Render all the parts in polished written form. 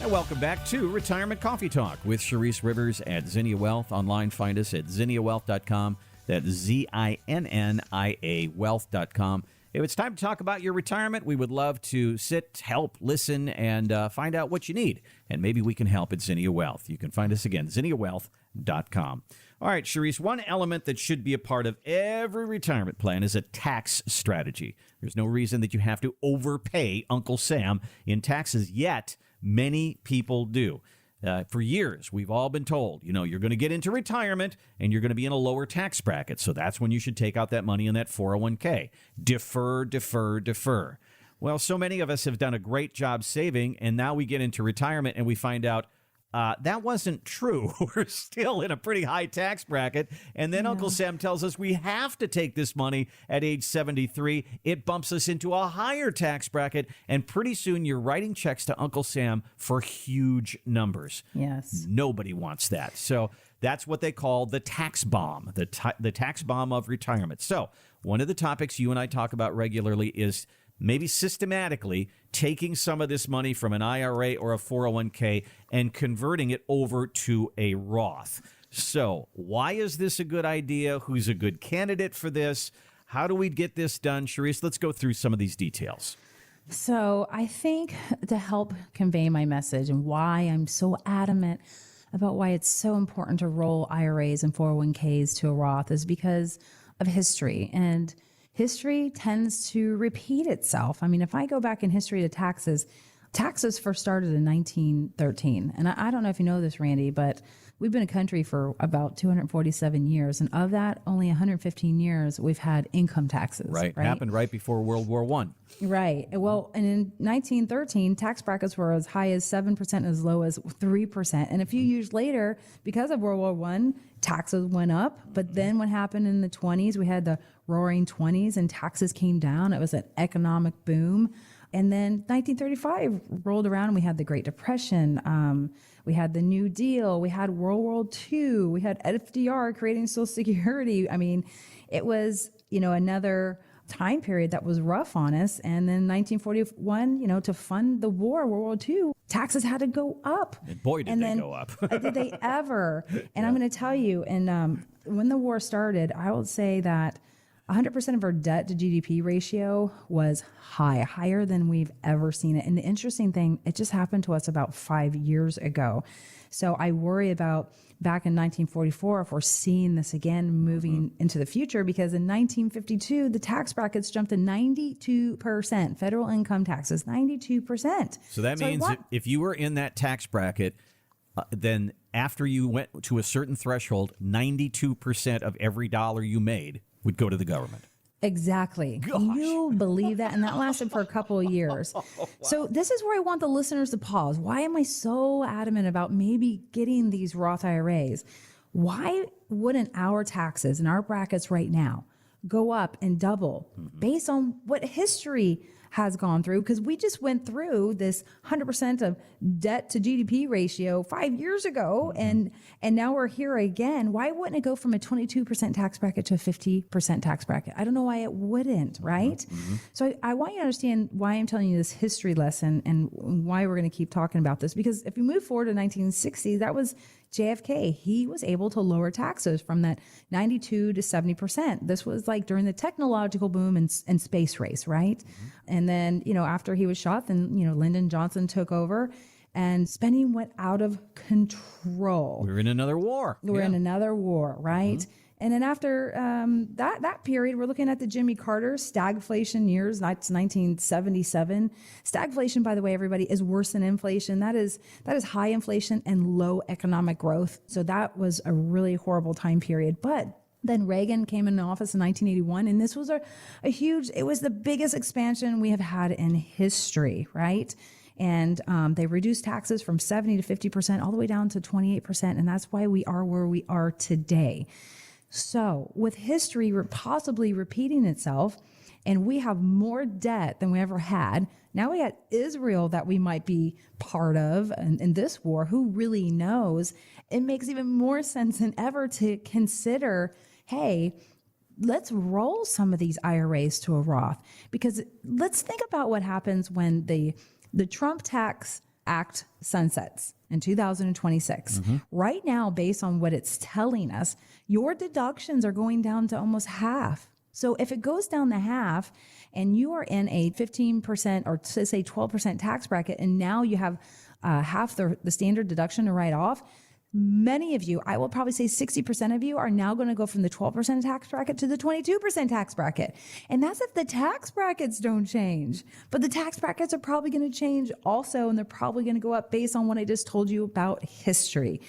And welcome back to Retirement Coffee Talk with Sharice Rivers at Zinnia Wealth. Online, find us at zinniawealth.com. That's ZINNIA wealth.com. If it's time to talk about your retirement, we would love to sit, help, listen, and find out what you need. And maybe we can help at Zinnia Wealth. You can find us again, zinniawealth.com. All right, Sharice, one element that should be a part of every retirement plan is a tax strategy. There's no reason that you have to overpay Uncle Sam in taxes, yet many people do. For years, we've all been told, you're going to get into retirement and you're going to be in a lower tax bracket. So that's when you should take out that money in that 401k. Defer, defer, defer. Well, so many of us have done a great job saving, and now we get into retirement and we find out that wasn't true. We're still in a pretty high tax bracket. And then Uncle Sam tells us we have to take this money at age 73. It bumps us into a higher tax bracket. And pretty soon you're writing checks to Uncle Sam for huge numbers. Yes. Nobody wants that. So that's what they call the tax bomb, the tax bomb of retirement. So one of the topics you and I talk about regularly is maybe systematically taking some of this money from an IRA or a 401k and converting it over to a Roth. So why is this a good idea? Who's a good candidate for this? How do we get this done? Sharice, let's go through some of these details. So I think to help convey my message and why I'm so adamant about why it's so important to roll IRAs and 401ks to a Roth is because of history. And history tends to repeat itself. I mean, if I go back in history to taxes first started in 1913. And I don't know if you know this, Randy, but we've been a country for about 247 years. And of that, only 115 years, we've had income taxes. Right. Happened right before World War I. Right. Well, and in 1913, tax brackets were as high as 7% and as low as 3%. And a few years later, because of World War I, taxes went up. But then what happened in the 20s, we had the roaring 20s and taxes came down. It was an economic boom. And then 1935 rolled around and we had the Great Depression. We had the New Deal. We had World War II. We had FDR creating Social Security. I mean, it was, another time period that was rough on us. And then 1941, to fund the war, World War II, taxes had to go up. And boy, did they go up. Did they ever? And I'm going to tell you, and when the war started, I would say that 100% of our debt to GDP ratio was higher than we've ever seen it. And the interesting thing, it just happened to us about 5 years ago. So I worry about back in 1944, if we're seeing this again moving into the future, because in 1952, the tax brackets jumped to 92%, federal income taxes, 92%. So that means if you were in that tax bracket, then after you went to a certain threshold, 92% of every dollar you made would go to the government. Exactly. Gosh. You believe that? And that lasted for a couple of years. Wow. So this is where I want the listeners to pause. Why am I so adamant about maybe getting these Roth IRAs? Why wouldn't our taxes and our brackets right now go up and double based on what history has gone through? Because we just went through this 100% of debt to GDP ratio 5 years ago, and now we're here again. Why wouldn't it go from a 22% tax bracket to a 50% tax bracket? I don't know why it wouldn't, right? So I want you to understand why I'm telling you this history lesson and why we're going to keep talking about this. Because if you move forward to 1960, that was JFK. He was able to lower taxes from that 92 to 70%. This was like during the technological boom and space race, right? And then, after he was shot, then, Lyndon Johnson took over and spending went out of control. We're in another war. We're in another war, right? And then after that period, we're looking at the Jimmy Carter stagflation years. That's 1977. Stagflation, by the way, everybody, is worse than inflation. That is high inflation and low economic growth. So that was a really horrible time period. But then Reagan came into office in 1981, and this was a huge, it was the biggest expansion we have had in history, right? And they reduced taxes from 70 to 50%, all the way down to 28%. And that's why we are where we are today. So with history possibly repeating itself, and we have more debt than we ever had, now we got Israel that we might be part of in this war. Who really knows? It makes even more sense than ever to consider, hey, let's roll some of these IRAs to a Roth. Because let's think about what happens when the The Trump Tax Act sunsets in 2026. Right now, based on what it's telling us, your deductions are going down to almost half. So if it goes down to half and you are in a 15% or say 12% tax bracket, and now you have half the standard deduction to write off, many of you, I will probably say 60% of you, are now going to go from the 12% tax bracket to the 22% tax bracket. And that's if the tax brackets don't change. But the tax brackets are probably going to change also, and they're probably going to go up based on what I just told you about history.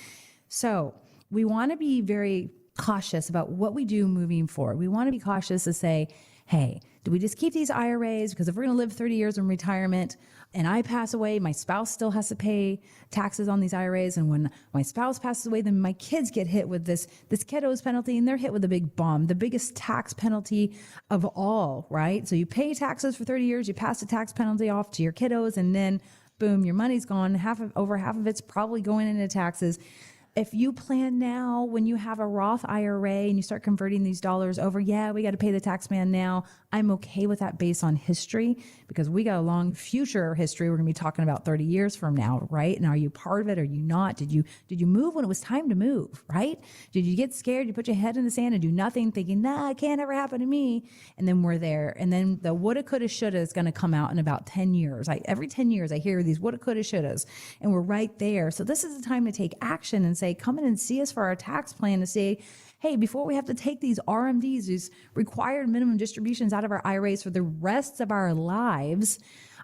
So we want to be very cautious about what we do moving forward. We want to be cautious to say, hey, do we just keep these IRAs? Because if we're going to live 30 years in retirement and I pass away, my spouse still has to pay taxes on these IRAs. And when my spouse passes away, then my kids get hit with this kiddos penalty, and they're hit with a big bomb, the biggest tax penalty of all, right? So you pay taxes for 30 years, you pass the tax penalty off to your kiddos, and then boom, your money's gone. Over half of it's probably going into taxes. If you plan now, when you have a Roth IRA and you start converting these dollars over, yeah, we got to pay the tax man now. I'm okay with that based on history, because we got a long future history. We're going to be talking about 30 years from now, right? And are you part of it? Are you not? Did you move when it was time to move, right? Did you get scared? You put your head in the sand and do nothing, thinking, nah, it can't ever happen to me. And then we're there. And then the woulda, coulda, shoulda is going to come out in about 10 years. Every 10 years, I hear these woulda, coulda, shouldas, and we're right there. So this is the time to take action and say, come in and see us for our tax plan, to say, hey, before we have to take these RMDs, these required minimum distributions out of our IRAs for the rest of our lives,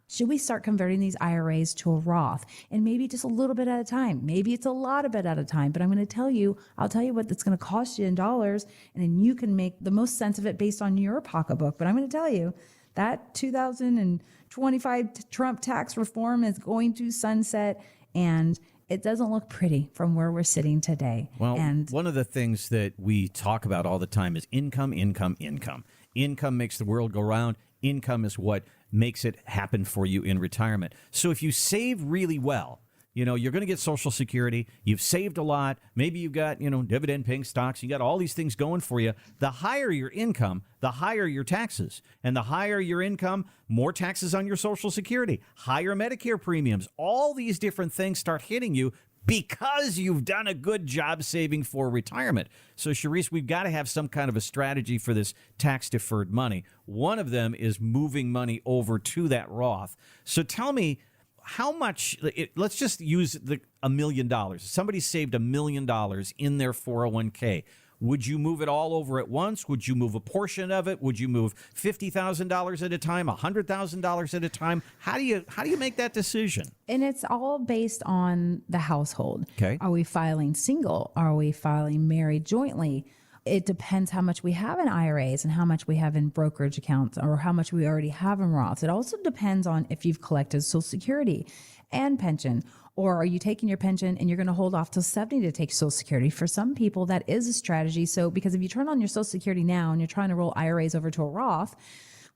should we start converting these IRAs to a Roth? And maybe just a little bit at a time. Maybe it's a lot of bit at a time, but I'll tell you what it's going to cost you in dollars, and then you can make the most sense of it based on your pocketbook. But I'm going to tell you that 2025 Trump tax reform is going to sunset, and it doesn't look pretty from where we're sitting today. Well, one of the things that we talk about all the time is income, income, income. Income makes the world go round. Income is what makes it happen for you in retirement. So if you save really well, you're going to get Social Security. You've saved a lot. Maybe you've got, dividend paying stocks. You got all these things going for you. The higher your income, the higher your taxes. And the higher your income, more taxes on your Social Security, higher Medicare premiums. All these different things start hitting you because you've done a good job saving for retirement. So, Sharice, we've got to have some kind of a strategy for this tax-deferred money. One of them is moving money over to that Roth. So tell me, how much, let's just use $1 million. Somebody saved $1 million in their 401k. Would you move it all over at once? Would you move a portion of it? Would you move $50,000 at a time, $100,000 at a time? How do you make that decision? And it's all based on the household. Okay. Are we filing single? Are we filing married jointly? It depends how much we have in IRAs and how much we have in brokerage accounts, or how much we already have in Roths. It also depends on if you've collected Social Security and pension, or are you taking your pension and you're going to hold off till 70 to take Social Security? For some people, that is a strategy. So because if you turn on your Social Security now and you're trying to roll IRAs over to a Roth,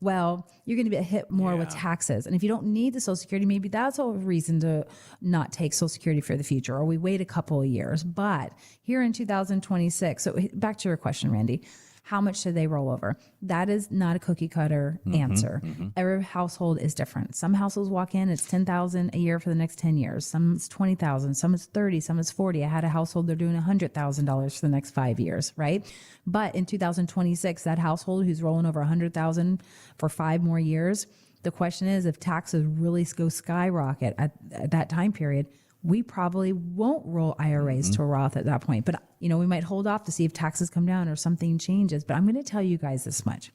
well, you're going to be hit more with taxes. And if you don't need the Social Security, maybe that's a reason to not take Social Security for the future, or we wait a couple of years. But here in 2026, so back to your question, Randy, how much should they roll over? That is not a cookie cutter answer. Every household is different. Some households walk in, it's $10,000 a year for the next 10 years. Some it's $20,000, some it's $30,000, some it's $40,000. I had a household, they're doing $100,000 for the next 5 years, right? But in 2026, that household who's rolling over $100,000 for 5 more years, the question is, if taxes really go skyrocket at that time period, we probably won't roll IRAs to a Roth at that point. But, we might hold off to see if taxes come down or something changes. But I'm going to tell you guys this much.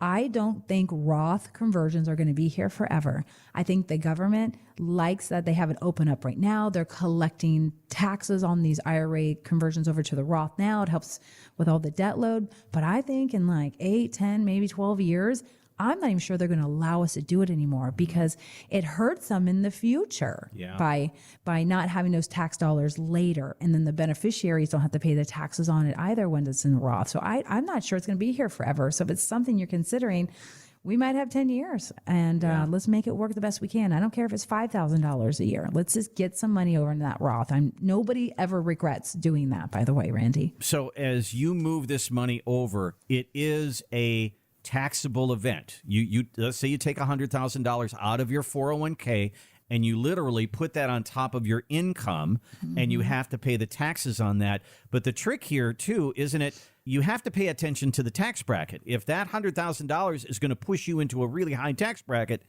I don't think Roth conversions are going to be here forever. I think the government likes that they have it open up right now. They're collecting taxes on these IRA conversions over to the Roth now. It helps with all the debt load. But I think in like 8, 10, maybe 12 years, I'm not even sure they're going to allow us to do it anymore, because it hurts them in the future by not having those tax dollars later. And then the beneficiaries don't have to pay the taxes on it either when it's in Roth. So I'm not sure it's going to be here forever. So if it's something you're considering, we might have 10 years and let's make it work the best we can. I don't care if it's $5,000 a year. Let's just get some money over in that Roth. Nobody ever regrets doing that, by the way, Randy. So as you move this money over, it is a taxable event. You let's say you take $100,000 out of your 401k and you literally put that on top of your income, and you have to pay the taxes on that. But the trick here, too, isn't it? You have to pay attention to the tax bracket. If that $100,000 is going to push you into a really high tax bracket,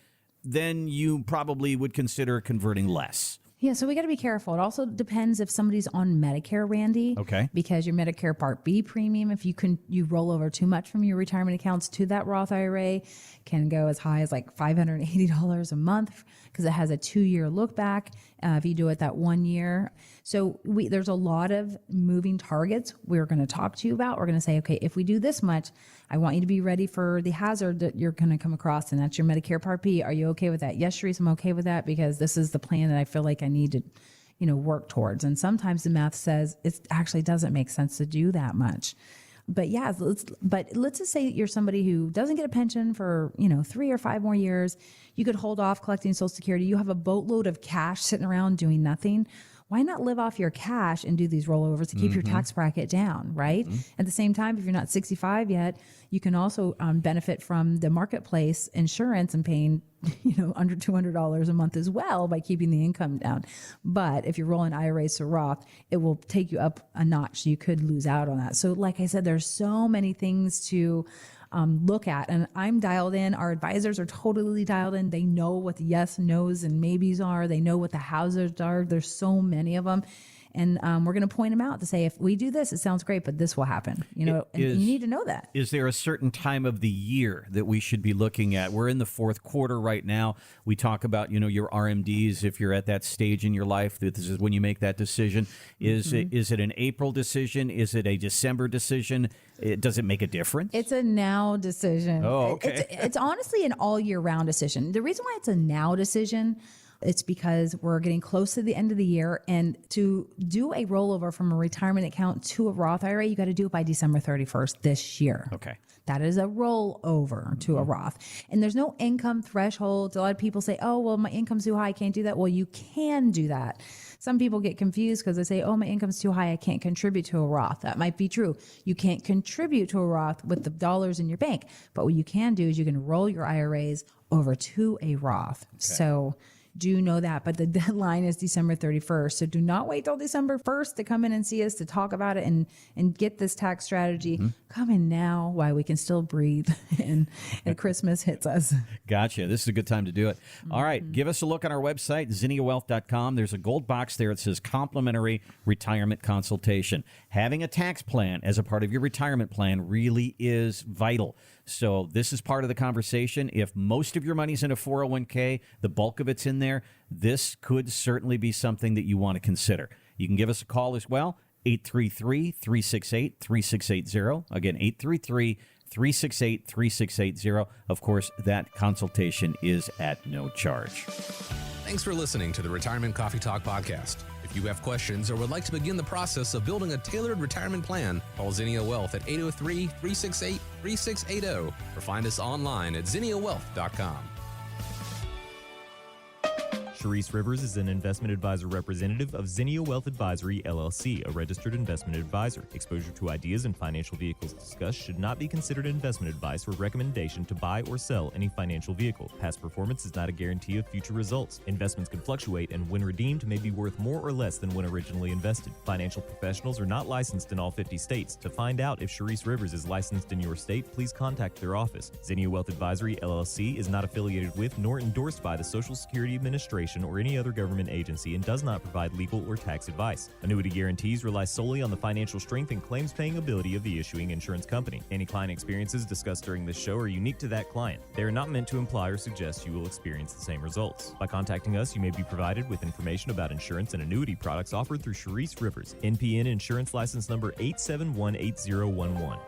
then you probably would consider converting less. Yeah, so we got to be careful. It also depends if somebody's on Medicare, Randy. Okay. Because your Medicare Part B premium, if you roll over too much from your retirement accounts to that Roth IRA, can go as high as like $580 a month because it has a 2-year look back if you do it that 1 year. So there's a lot of moving targets we're going to talk to you about. We're going to say, okay, if we do this much, I want you to be ready for the hazard that you're going to come across, and that's your Medicare Part B. Are you okay with that? Yes, Sharice, I'm okay with that because this is the plan that I feel like I need to, work towards. And sometimes the math says it actually doesn't make sense to do that much. But yeah, let's just say that you're somebody who doesn't get a pension for, 3 or 5 more years. You could hold off collecting Social Security. You have a boatload of cash sitting around doing nothing. Why not live off your cash and do these rollovers to keep your tax bracket down, right? At the same time, if you're not 65 yet, you can also benefit from the marketplace insurance and paying, under $200 a month as well by keeping the income down. But if you're rolling IRAs to Roth, it will take you up a notch. You could lose out on that. So like I said, there's so many things to look at, and I'm dialed in. Our advisors are totally dialed in. They know what the yes, no's, and maybes are. They know what the hazards are. There's so many of them. And we're going to point them out to say, if we do this, it sounds great, but this will happen. And you need to know that. Is there a certain time of the year that we should be looking at? We're in the fourth quarter right now. We talk about, your RMDs. If you're at that stage in your life, that this is when you make that decision. Is it an April decision? Is it a December decision? Does it make a difference? It's a now decision. Oh, okay. It's honestly an all year round decision. The reason why it's a now decision, it's because we're getting close to the end of the year, and to do a rollover from a retirement account to a Roth IRA, you got to do it by December 31st this year. Okay. That is a rollover to a Roth. And there's no income thresholds. A lot of people say, oh, well, my income's too high, I can't do that. Well, you can do that. Some people get confused because they say, oh, my income's too high, I can't contribute to a Roth. That might be true. You can't contribute to a Roth with the dollars in your bank. But what you can do is you can roll your IRAs over to a Roth. Okay. So do know that, but the deadline is December 31st. So do not wait till December 1st to come in and see us to talk about it and get this tax strategy. Come in now while we can still breathe and Christmas hits us. Gotcha. This is a good time to do it. All right. Give us a look on our website, zinniawealth.com. There's a gold box there. It says complimentary retirement consultation. Having a tax plan as a part of your retirement plan really is vital. So this is part of the conversation. If most of your money's in a 401k, the bulk of it's in there, this could certainly be something that you want to consider. You can give us a call as well, 833-368-3680. Again, 833-368-3680. Of course, that consultation is at no charge. Thanks for listening to the Retirement Coffee Talk podcast. If you have questions or would like to begin the process of building a tailored retirement plan, call Zinnia Wealth at 803-368-3680 or find us online at zinniawealth.com. Sharice Rivers is an investment advisor representative of Zinnia Wealth Advisory, LLC, a registered investment advisor. Exposure to ideas and financial vehicles discussed should not be considered investment advice or recommendation to buy or sell any financial vehicle. Past performance is not a guarantee of future results. Investments can fluctuate and when redeemed may be worth more or less than when originally invested. Financial professionals are not licensed in all 50 states. To find out if Sharice Rivers is licensed in your state, please contact their office. Zinnia Wealth Advisory, LLC is not affiliated with nor endorsed by the Social Security Administration or any other government agency and does not provide legal or tax advice. Annuity guarantees rely solely on the financial strength and claims-paying ability of the issuing insurance company. Any client experiences discussed during this show are unique to that client. They are not meant to imply or suggest you will experience the same results. By contacting us, you may be provided with information about insurance and annuity products offered through Sharice Rivers, NPN Insurance License Number 8718011.